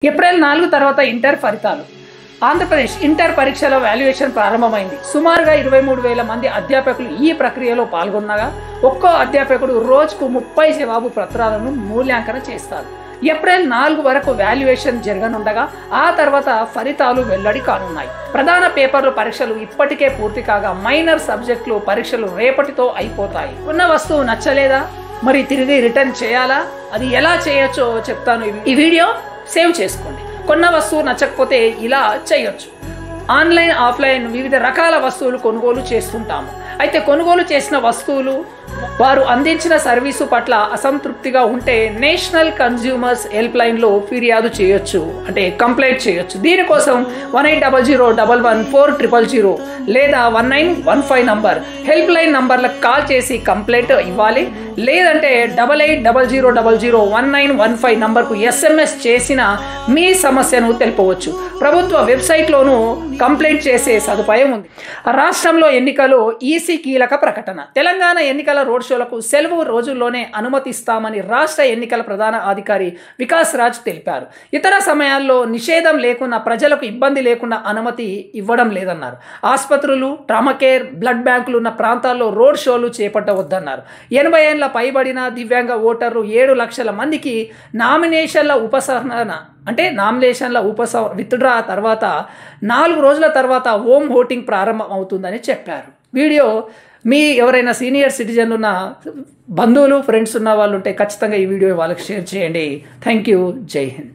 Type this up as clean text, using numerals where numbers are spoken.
April 4 తర్వాత inter ఫలితాలు. Andhra Pradesh inter పరీక్షల వాల్యుయేషన్ ప్రారంభమైంది. సుమారుగా 23,000 మంది అధ్యాపకులు ఈ ప్రక్రియలో పాల్గొనగా ఒక్కో అధ్యాపకుడు రోజుకు 30 జవాబు పత్రాలను మూల్యాంకనం చేస్తారు. ఏప్రిల్ 4 వరకు వాల్యుయేషన్ జరగనుండగా ఆ తర్వాత ఫలితాలు వెల్లడి కానున్నాయి. ప్రధాన పేపర్లు పరీక్షలు ఇప్పటికే పూర్తి కాగా మైనర్ సబ్జెక్టులు పరీక్షలు రేపటితో అయిపోతాయి. ఉన్న వస్తువు నచ్చలేదా? మరి తిరిగి రిటర్న్ చేయాలా? అది ఎలా చేయొచ్చో చెప్తాను. ఈ వీడియో సేవ్ చేసుకోండి. కొన్న వస్తువు నచ్చకపోతే ఇలా చేయొచ్చు. ఆన్లైన్ ఆఫ్లైన్ వివిధ రకాల వస్తువులు కొనుగోలు చేస్తుంటాము. అయితే కొనుగోలు చేసిన వస్తువులు వారు అందించిన సర్వీసు పట్ల అసంతృప్తిగా ఉంటే నేషనల్ కన్జ్యూమర్స్ హెల్ప్ లైన్లో ఫిర్యాదు చేయొచ్చు, అంటే కంప్లైంట్ చేయొచ్చు. దీనికోసం 1800111400 లేదా 1915 నంబర్ హెల్ప్ లైన్ నంబర్లకు కాల్ చేసి కంప్లైంట్ ఇవ్వాలి. లేదంటే 8800001915 నంబర్కు SMS చేసిన మీ సమస్యను తెలుపవచ్చు. ప్రభుత్వ వెబ్సైట్లోనూ కంప్లైంట్ చేసే సదుపాయం ఉంది. రాష్ట్రంలో ఎన్నికలు ఈసీ కీలక ప్రకటన. తెలంగాణ ఎన్నికల రోడ్ షోలకు సెలవు రోజుల్లోనే అనుమతిస్తామని రాష్ట్ర ఎన్నికల ప్రధాన అధికారి వికాస్ రాజ్ తెలిపారు. ఇతర సమయాల్లో నిషేధం లేకుండా ప్రజలకు ఇబ్బంది లేకుండా అనుమతి ఇవ్వడం లేదన్నారు. ఆసుపత్రులు, ట్రామా కేర్, బ్లడ్ బ్యాంకులు ఉన్న ప్రాంతాల్లో రోడ్ షోలు చేపట్టవద్దన్నారు. 80 ఏళ్ల పైబడిన దివ్యాంగ ఓటర్లు 7 లక్షల మందికి నామినేషన్ల విత్డ్రా తర్వాత 4 రోజుల తర్వాత హోమ్ ఓటింగ్ ప్రారంభం అవుతుందని చెప్పారు. వీడియో మీ ఎవరైనా సీనియర్ సిటిజన్లు ఉన్న బంధువులు, ఫ్రెండ్స్ ఉన్న వాళ్ళు ఉంటే ఖచ్చితంగా ఈ వీడియో వాళ్ళకి షేర్ చేయండి. Thank you. జై హింద్.